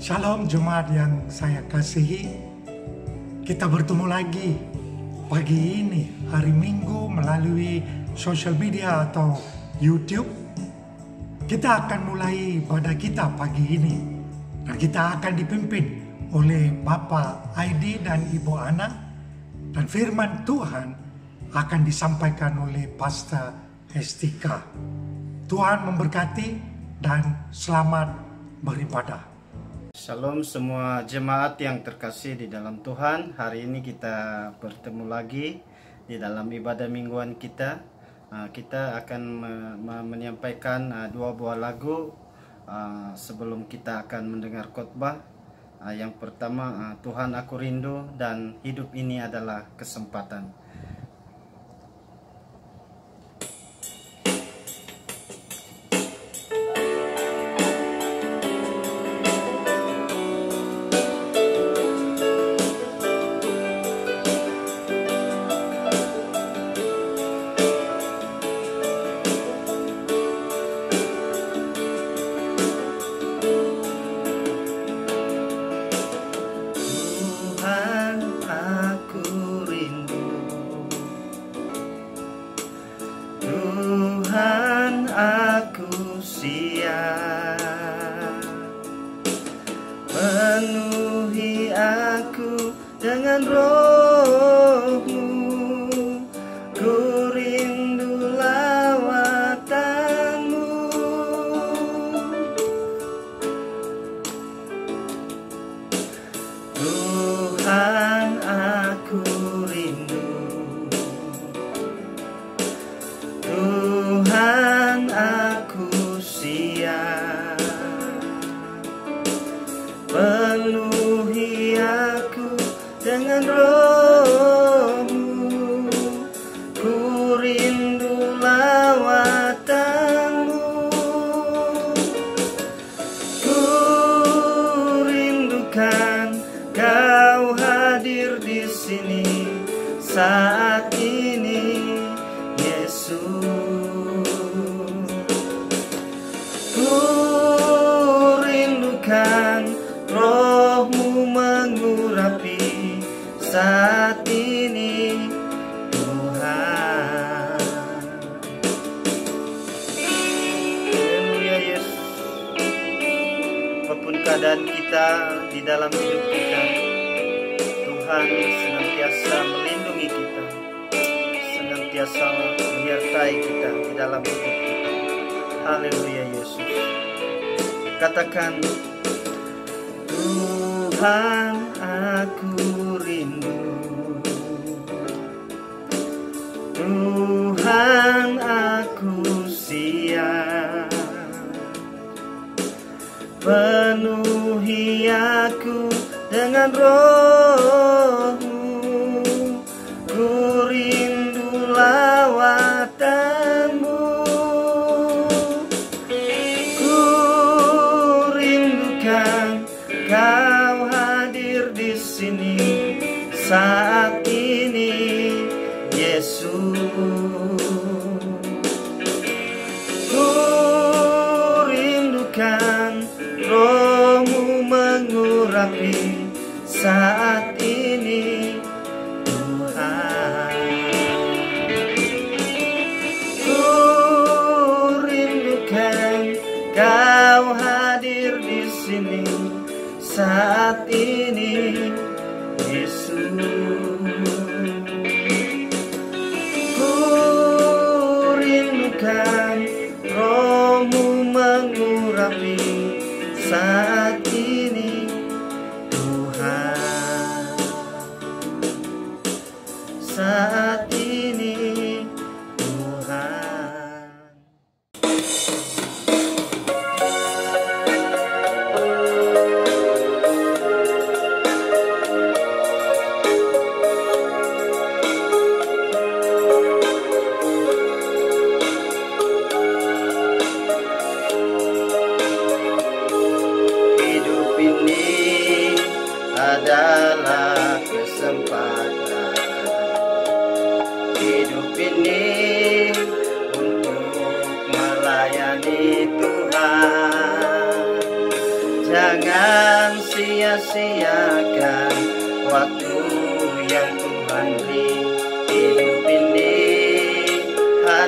Shalom jemaat yang saya kasihi. Kita bertemu lagi pagi ini, hari Minggu melalui sosial media atau YouTube. Kita akan mulai ibadah kita pagi ini. Dan kita akan dipimpin oleh Bapak Aidi dan Ibu Ana. Dan firman Tuhan akan disampaikan oleh Pastor Estika. Tuhan memberkati dan selamat beribadah. Shalom semua jemaat yang terkasih di dalam Tuhan. Hari ini kita bertemu lagi di dalam ibadah mingguan kita. Kita akan menyampaikan dua buah lagu sebelum kita akan mendengar khotbah. Yang pertama, Tuhan Aku Rindu dan Hidup Ini Adalah Kesempatan. Penuhi aku dengan roh-Mu, ku rindu lawatan-Mu. Tuhan aku rindu, Tuhan aku siap. Penuhi aku dengan roh-Mu, ku rindu lawatan-Mu. Ku rindukan Kau hadir di sini saat ini, Yesus. Ku rindukan Roh-Mu mengurapi saat ini, Tuhan. Haleluya Yesus. Apapun keadaan kita di dalam hidup kita, Tuhan senantiasa melindungi kita, senantiasa menyertai kita di dalam hidup kita. Haleluya Yesus. Katakan, Tuhan aku rindu, Tuhan aku siap. Penuhi aku dengan roh-Mu, ku rindu lawatan-Mu. Ku rindukan Kau hadir di sini saat ini, Yesus. Ku rindukan Roh-Mu mengurapi saat ini, Tuhan. Ku rindukan Kau hadir di sini saat ini, Yesus. Ku rindukan Roh-Mu mengurapi saat ini, Tuhan. Saat ini, Tuhan.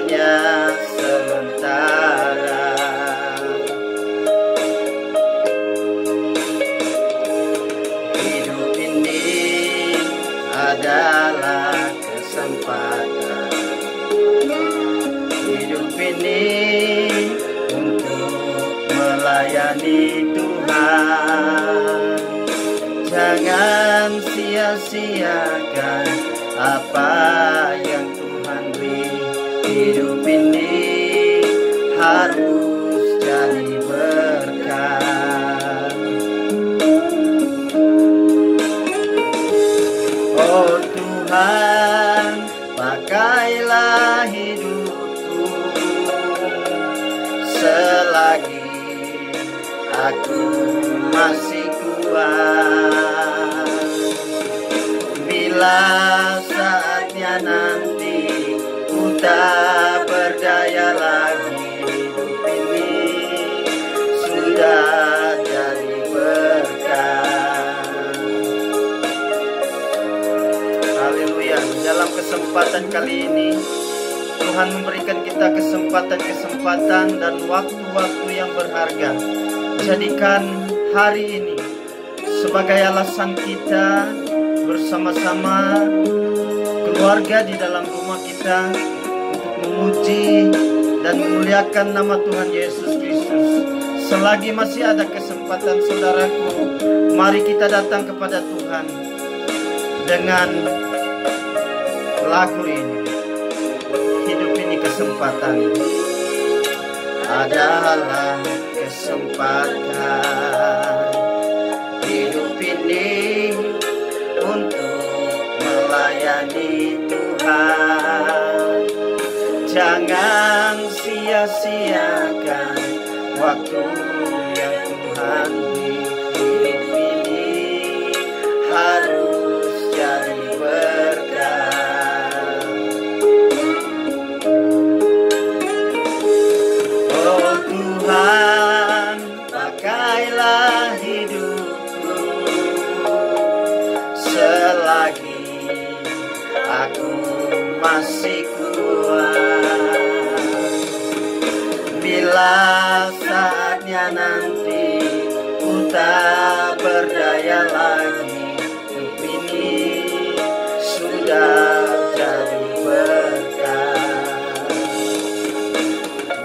hanya sementara. Hidup ini adalah kesempatan. Hidup ini untuk melayani Tuhan. Jangan sia-siakan apa yang Tuhan beri. Hidup ini harus jadi berkat. Oh Tuhan, pakailah hidupku selagi aku masih kuat. Bila saatnya nanti ku tak berdaya lagi, hidup ini sudah jadi berkat. Haleluya. Dalam kesempatan kali ini Tuhan memberikan kita kesempatan dan waktu-waktu yang berharga. Jadikan hari ini sebagai alasan kita bersama-sama keluarga di dalam rumah kita untuk memuji dan memuliakan nama Tuhan Yesus Kristus. Selagi masih ada kesempatan, saudaraku, mari kita datang kepada Tuhan dengan lagu ini. Hidup ini kesempatan, adalah kesempatan. Hidup ini untuk melayani Tuhan. Jangan sia-siakan waktu yang Tuhan beri. Hidup ini harus jadi berkat. Oh Tuhan, pakailah hidupku selagi aku masih kuat. Bila saatnya nanti ku tak berdaya lagi, hidup ini sudah jadi berkat.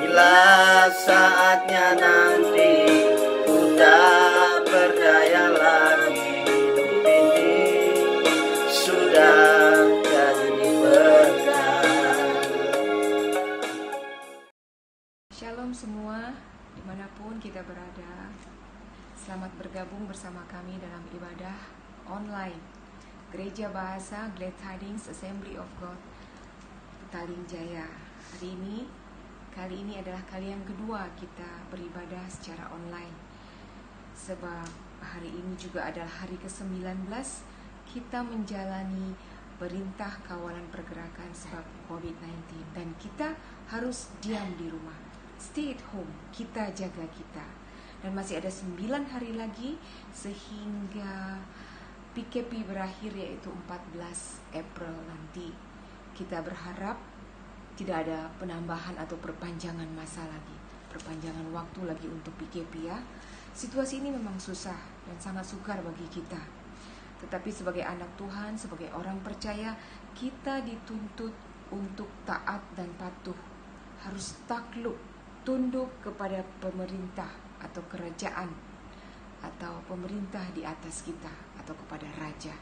Bila saatnya nanti ku tak berdaya lagi, hidup ini sudah jadi berkat. Shalom semua, dimanapun kita berada. Selamat bergabung bersama kami dalam ibadah online Gereja Bahasa Glad Tidings Assembly of God Petaling Jaya. Kali ini adalah kali yang kedua kita beribadah secara online. Sebab hari ini juga adalah hari ke-19 kita menjalani perintah kawalan pergerakan sebab COVID-19. Dan kita harus diam di rumah, stay at home, kita jaga kita. Dan masih ada 9 hari lagi sehingga PKP berakhir, yaitu 14 April nanti. Kita berharap tidak ada penambahan atau perpanjangan masa lagi, perpanjangan waktu lagi untuk PKP ya. Situasi ini memang susah dan sangat sukar bagi kita. Tetapi sebagai anak Tuhan, sebagai orang percaya, kita dituntut untuk taat dan patuh. Harus takluk, tunduk kepada pemerintah atau kerajaan atau pemerintah di atas kita atau kepada raja.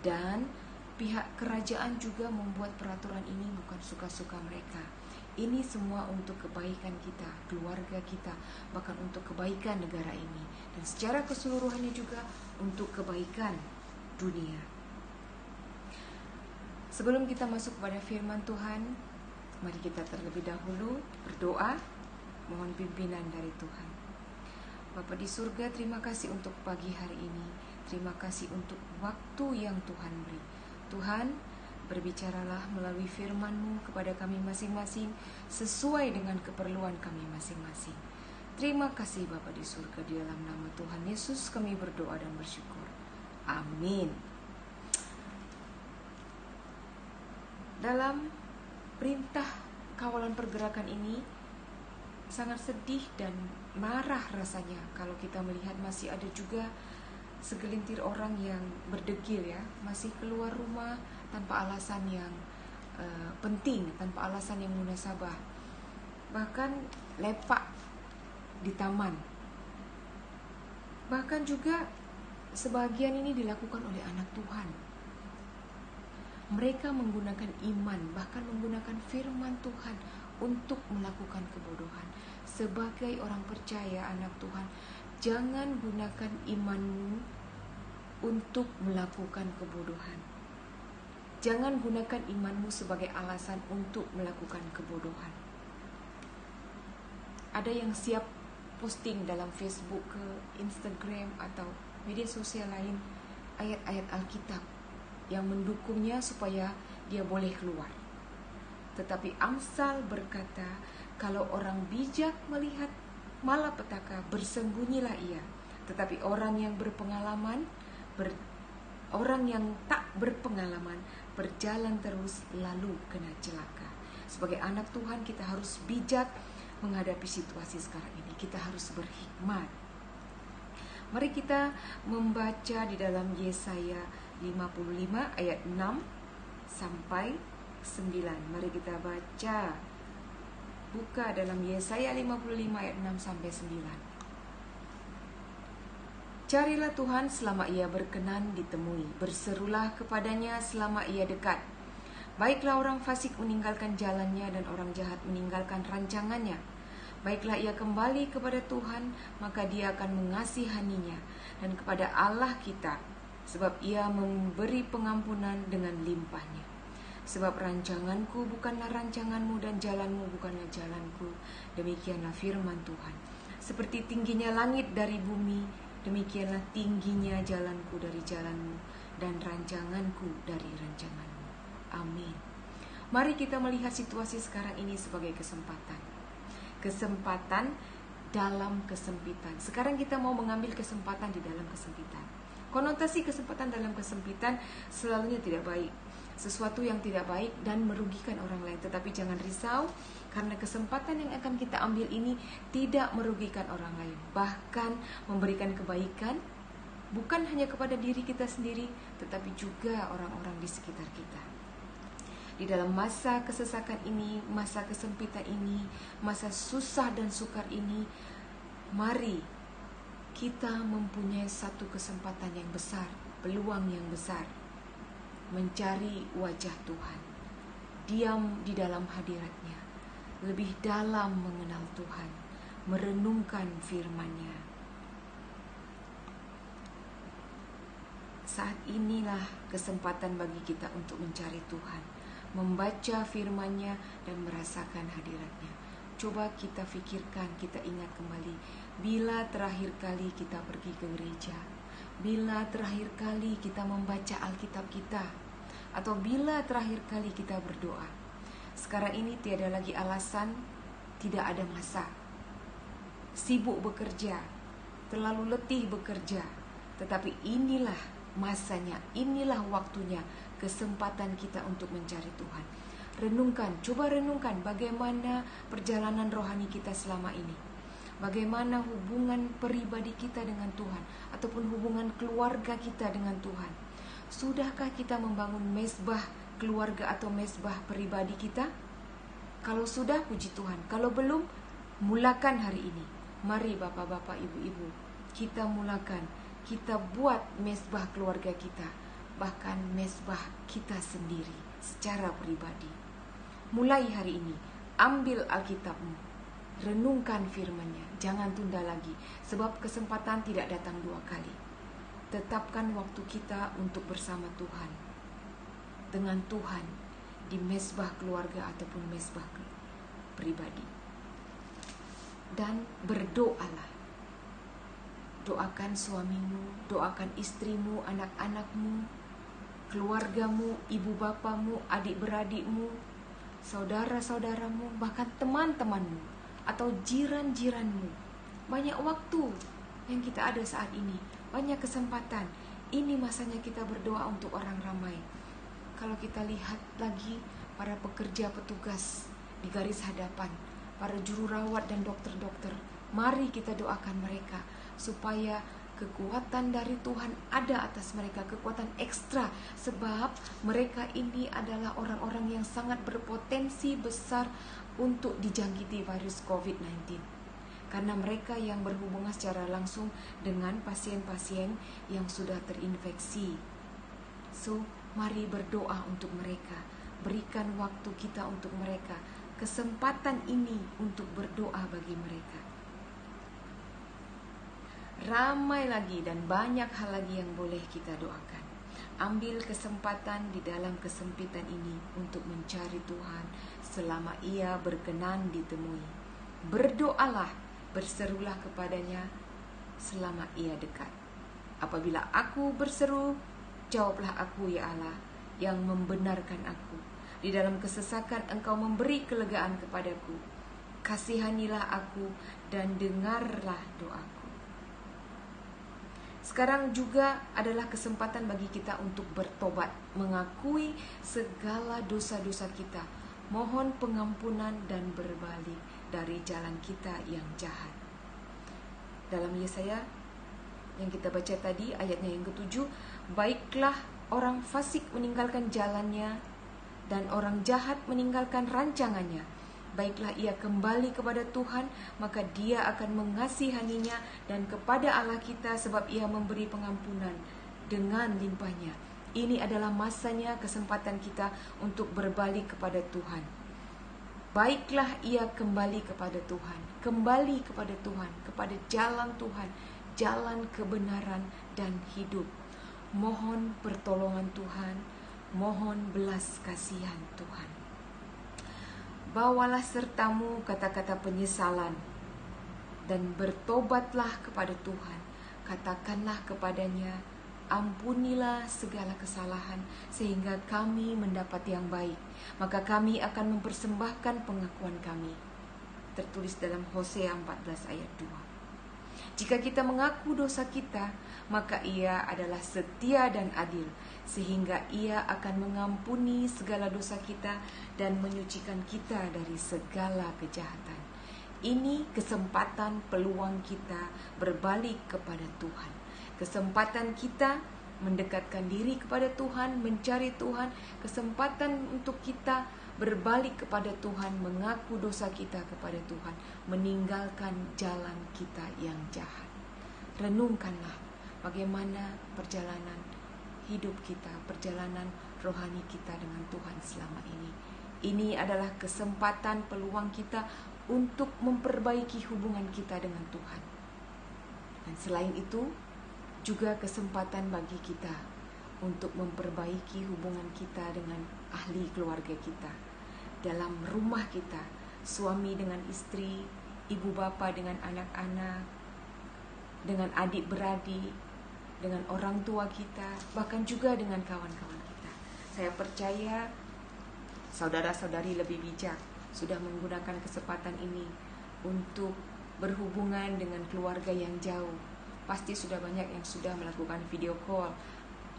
Dan pihak kerajaan juga membuat peraturan ini bukan suka-suka mereka. Ini semua untuk kebaikan kita, keluarga kita, bahkan untuk kebaikan negara ini, dan secara keseluruhannya juga untuk kebaikan dunia. Sebelum kita masuk kepada firman Tuhan, mari kita terlebih dahulu berdoa, mohon pimpinan dari Tuhan. Bapa di surga, terima kasih untuk pagi hari ini. Terima kasih untuk waktu yang Tuhan beri. Tuhan, berbicaralah melalui firman-Mu kepada kami masing-masing sesuai dengan keperluan kami masing-masing. Terima kasih Bapa di surga, di dalam nama Tuhan Yesus kami berdoa dan bersyukur. Amin. Dalam perintah kawalan pergerakan ini sangat sedih dan marah rasanya kalau kita melihat masih ada juga segelintir orang yang berdegil ya, masih keluar rumah tanpa alasan yang penting, tanpa alasan yang munasabah, bahkan lepak di taman. Bahkan juga sebagian ini dilakukan oleh anak Tuhan. Mereka menggunakan iman, bahkan menggunakan firman Tuhan untuk melakukan kebodohan. Sebagai orang percaya, anak Tuhan, jangan gunakan imanmu untuk melakukan kebodohan. Jangan gunakan imanmu sebagai alasan untuk melakukan kebodohan. Ada yang siap posting dalam Facebook, ke Instagram atau media sosial lain ayat-ayat Alkitab yang mendukungnya supaya dia boleh keluar. Tetapi Amsal berkata, kalau orang bijak melihat malapetaka, bersembunyilah ia. Tetapi orang yang berpengalaman, orang yang tak berpengalaman, berjalan terus lalu kena celaka. Sebagai anak Tuhan, kita harus bijak menghadapi situasi sekarang ini. Kita harus berhikmat. Mari kita membaca di dalam Yesaya 55 ayat 6 sampai 9. Mari kita baca. Buka dalam Yesaya 55 ayat 6 sampai 9. Carilah Tuhan selama ia berkenan ditemui, berserulah kepadanya selama ia dekat. Baiklah orang fasik meninggalkan jalannya dan orang jahat meninggalkan rancangannya. Baiklah ia kembali kepada Tuhan, maka dia akan mengasihaninya, dan kepada Allah kita, sebab ia memberi pengampunan dengan limpahnya. Sebab rancanganku bukanlah rancanganmu dan jalanmu bukanlah jalanku. Demikianlah firman Tuhan. Seperti tingginya langit dari bumi, demikianlah tingginya jalanku dari jalanmu dan rancanganku dari rancanganmu. Amin. Mari kita melihat situasi sekarang ini sebagai kesempatan. Kesempatan dalam kesempitan. Sekarang kita mau mengambil kesempatan di dalam kesempitan. Konotasi kesempatan dalam kesempitan selalunya tidak baik. Sesuatu yang tidak baik dan merugikan orang lain. Tetapi jangan risau, karena kesempatan yang akan kita ambil ini tidak merugikan orang lain, bahkan memberikan kebaikan bukan hanya kepada diri kita sendiri, tetapi juga orang-orang di sekitar kita. Di dalam masa kesesakan ini, masa kesempitan ini, masa susah dan sukar ini, mari kita mempunyai satu kesempatan yang besar, peluang yang besar, mencari wajah Tuhan, diam di dalam hadirat-Nya, lebih dalam mengenal Tuhan, merenungkan firman-Nya. Saat inilah kesempatan bagi kita untuk mencari Tuhan, membaca firman-Nya dan merasakan hadirat-Nya. Coba kita fikirkan, kita ingat kembali, bila terakhir kali kita pergi ke gereja, bila terakhir kali kita membaca Alkitab kita, atau bila terakhir kali kita berdoa. Sekarang ini tiada lagi alasan, tidak ada masa. Sibuk bekerja, terlalu letih bekerja, tetapi inilah masanya, inilah waktunya, kesempatan kita untuk mencari Tuhan. Renungkan, coba renungkan bagaimana perjalanan rohani kita selama ini. Bagaimana hubungan pribadi kita dengan Tuhan, ataupun hubungan keluarga kita dengan Tuhan. Sudahkah kita membangun mezbah keluarga atau mezbah pribadi kita? Kalau sudah, puji Tuhan. Kalau belum, mulakan hari ini. Mari bapak-bapak, ibu-ibu, kita mulakan. Kita buat mezbah keluarga kita, bahkan mezbah kita sendiri secara pribadi. Mulai hari ini, ambil Alkitabmu, renungkan firman-Nya, jangan tunda lagi, sebab kesempatan tidak datang dua kali. Tetapkan waktu kita untuk bersama Tuhan, dengan Tuhan, di mezbah keluarga ataupun mezbah pribadi. Dan berdoalah. Doakan suamimu, doakan istrimu, anak-anakmu, keluargamu, ibu bapamu, adik-beradikmu, saudara-saudaramu, bahkan teman-temanmu, atau jiran-jiranmu. Banyak waktu yang kita ada saat ini, banyak kesempatan. Ini masanya kita berdoa untuk orang ramai. Kalau kita lihat lagi para pekerja petugas di di garis hadapan, para juru rawat dan dokter-dokter. Mari kita doakan mereka supaya kekuatan dari Tuhan ada atas mereka, kekuatan ekstra, sebab mereka ini adalah orang-orang yang sangat berpotensi besar untuk dijangkiti virus COVID-19. Karena mereka yang berhubungan secara langsung dengan pasien-pasien yang sudah terinfeksi. So, mari berdoa untuk mereka. Berikan waktu kita untuk mereka. Kesempatan ini untuk berdoa bagi mereka. Ramai lagi dan banyak hal lagi yang boleh kita doakan. Ambil kesempatan di dalam kesempitan ini untuk mencari Tuhan selama Ia berkenan ditemui. Berdoalah, berserulah kepadanya selama Ia dekat. Apabila aku berseru, jawablah aku ya Allah yang membenarkan aku. Di dalam kesesakan Engkau memberi kelegaan kepadaku. Kasihanilah aku dan dengarlah doaku. Sekarang juga adalah kesempatan bagi kita untuk bertobat, mengakui segala dosa-dosa kita, mohon pengampunan dan berbalik dari jalan kita yang jahat. Dalam Yesaya yang kita baca tadi, ayatnya yang ke-7, baiklah orang fasik meninggalkan jalannya dan orang jahat meninggalkan rancangannya. Baiklah ia kembali kepada Tuhan, maka Dia akan mengasihaninya, dan kepada Allah kita, sebab Ia memberi pengampunan dengan limpahnya. Ini adalah masanya, kesempatan kita untuk berbalik kepada Tuhan. Baiklah ia kembali kepada Tuhan, kembali kepada Tuhan, kepada jalan Tuhan, jalan kebenaran dan hidup. Mohon pertolongan Tuhan, mohon belas kasihan Tuhan. Bawalah sertamu kata-kata penyesalan dan bertobatlah kepada Tuhan. Katakanlah kepadanya, ampunilah segala kesalahan sehingga kami mendapat yang baik. Maka kami akan mempersembahkan pengakuan kami. Tertulis dalam Hosea 14 ayat 2. Jika kita mengaku dosa kita, maka Ia adalah setia dan adil, sehingga Ia akan mengampuni segala dosa kita dan menyucikan kita dari segala kejahatan. Ini kesempatan peluang kita berbalik kepada Tuhan. Kesempatan kita mendekatkan diri kepada Tuhan, mencari Tuhan. Kesempatan untuk kita berbalik kepada Tuhan, mengaku dosa kita kepada Tuhan, meninggalkan jalan kita yang jahat. Renungkanlah bagaimana perjalanan hidup kita, perjalanan rohani kita dengan Tuhan selama ini. Ini adalah kesempatan peluang kita untuk memperbaiki hubungan kita dengan Tuhan. Dan selain itu, juga kesempatan bagi kita untuk memperbaiki hubungan kita dengan ahli keluarga kita, dalam rumah kita, suami dengan istri, ibu bapa dengan anak-anak, dengan adik-beradik, dengan orang tua kita, bahkan juga dengan kawan-kawan kita. Saya percaya saudara-saudari lebih bijak sudah menggunakan kesempatan ini untuk berhubungan dengan keluarga yang jauh. Pasti sudah banyak yang sudah melakukan video call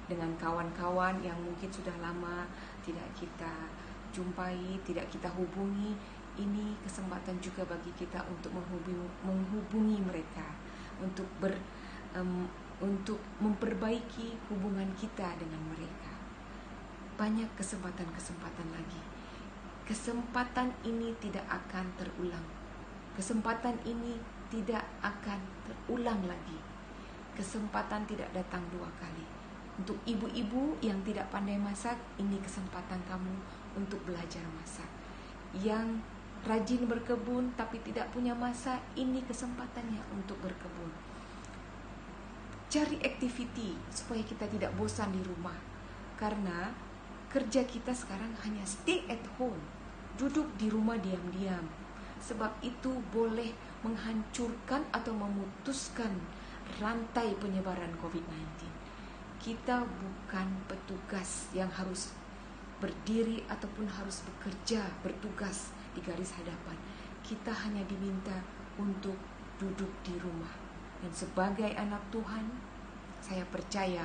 dengan kawan-kawan yang mungkin sudah lama tidak kita jumpai, tidak kita hubungi. Ini kesempatan juga bagi kita untuk menghubungi mereka, untuk memperbaiki hubungan kita dengan mereka. Banyak kesempatan-kesempatan lagi. Kesempatan ini tidak akan terulang. Kesempatan ini tidak akan terulang lagi. Kesempatan tidak datang dua kali. Untuk ibu-ibu yang tidak pandai masak, ini kesempatan kamu untuk belajar masak. Yang rajin berkebun tapi tidak punya masa, ini kesempatannya untuk berkebun. Cari activity supaya kita tidak bosan di rumah. Karena kerja kita sekarang hanya stay at home, duduk di rumah diam-diam. Sebab itu boleh menghancurkan atau memutuskan rantai penyebaran COVID-19. Kita bukan petugas yang harus berdiri ataupun harus bekerja, bertugas di garis hadapan. Kita hanya diminta untuk duduk di rumah. Dan sebagai anak Tuhan, saya percaya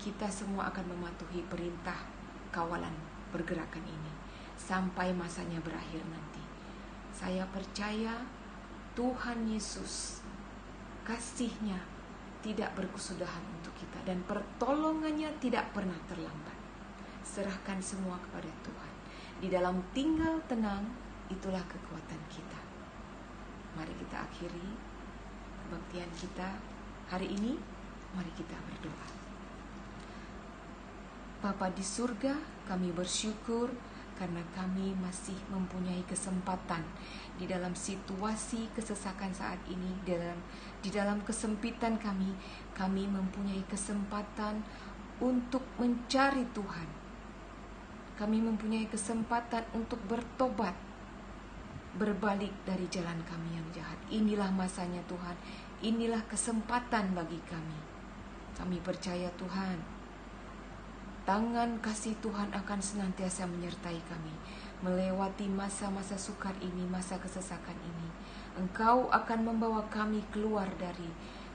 kita semua akan mematuhi perintah kawalan pergerakan ini. sampai masanya berakhir nanti. Saya percaya Tuhan Yesus, kasih-Nya tidak berkesudahan untuk kita, dan pertolongannya tidak pernah terlambat. Serahkan semua kepada Tuhan. Di dalam tinggal tenang, itulah kekuatan kita. Mari kita akhiri kebaktian kita hari ini. Mari kita berdoa. Bapa di surga, kami bersyukur karena kami masih mempunyai kesempatan di dalam situasi kesesakan saat ini, di dalam kesempitan kami mempunyai kesempatan untuk mencari Tuhan. Kami mempunyai kesempatan untuk bertobat, berbalik dari jalan kami yang jahat. Inilah masanya Tuhan, inilah kesempatan bagi kami. Kami percaya Tuhan, tangan kasih Tuhan akan senantiasa menyertai kami melewati masa-masa sukar ini, masa kesesakan ini. Engkau akan membawa kami keluar dari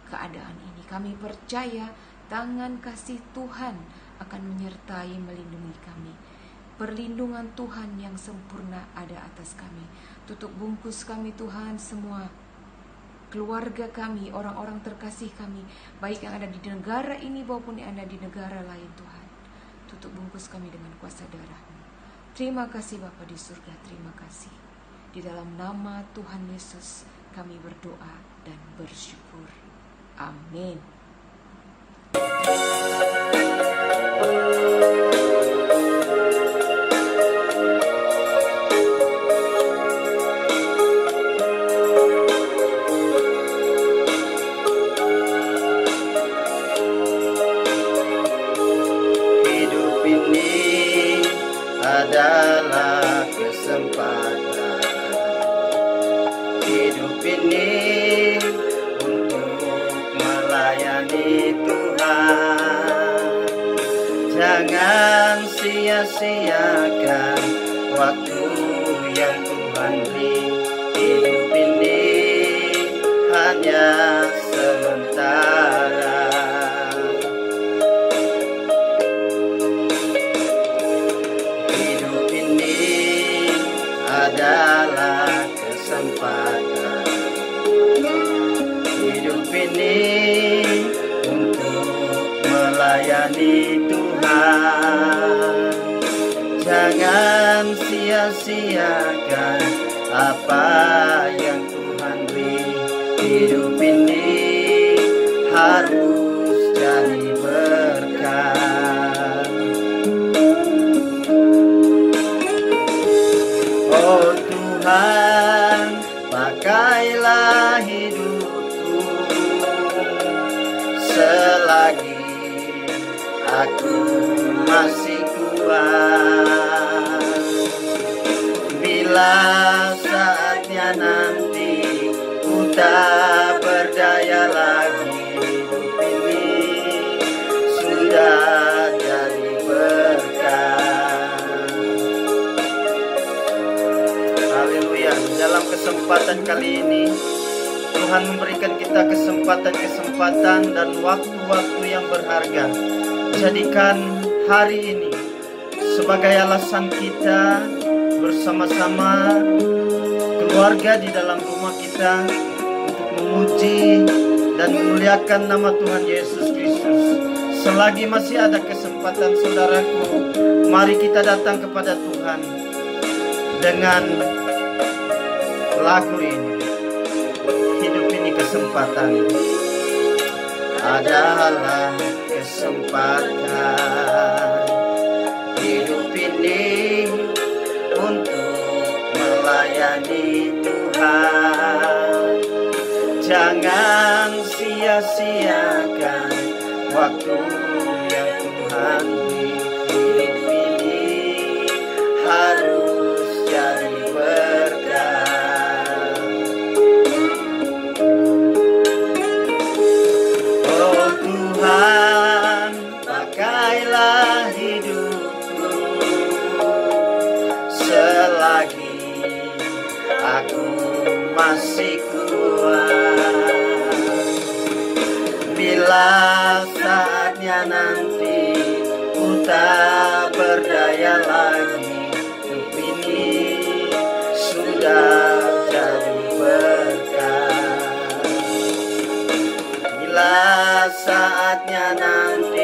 keadaan ini. Kami percaya tangan kasih Tuhan akan menyertai, melindungi kami. Perlindungan Tuhan yang sempurna ada atas kami. Tutup bungkus kami Tuhan, semua keluarga kami, orang-orang terkasih kami, baik yang ada di negara ini maupun yang ada di negara lain Tuhan. Tutup bungkus kami dengan kuasa darah-Mu. Terima kasih Bapa di surga, terima kasih. Di dalam nama Tuhan Yesus kami berdoa dan bersyukur. Amin. Adalah kesempatan hidup ini untuk melayani Tuhan. Jangan sia-siakan waktu yang Tuhan beri. Hidup ini hanya sementara. Adalah kesempatan hidup ini untuk melayani Tuhan. Jangan sia-siakan apa yang Tuhan beri. Hidup ini harus jadi berkat. Oh Tuhan, pakailah hidupku selagi aku masih kuat. Bila saatnya nanti ku tak berdaya lagi, hidup ini sudah jadi berkat. Dalam kesempatan kali ini, Tuhan memberikan kita kesempatan dan waktu-waktu yang berharga. Jadikan hari ini sebagai alasan kita bersama-sama keluarga di dalam rumah kita untuk memuji dan memuliakan nama Tuhan Yesus Kristus. Selagi masih ada kesempatan, saudaraku, mari kita datang kepada Tuhan dengan lagu ini. Hidup ini kesempatan, adalah kesempatan. Hidup ini untuk melayani Tuhan. Jangan sia-siakan waktu yang Tuhan beri. Hidup ini harus jadi berkat. Tuhan, pakailah hidupku selagi aku masih kuat. Bila saatnya nanti ku tak berdaya lagi, hidup saatnya nanti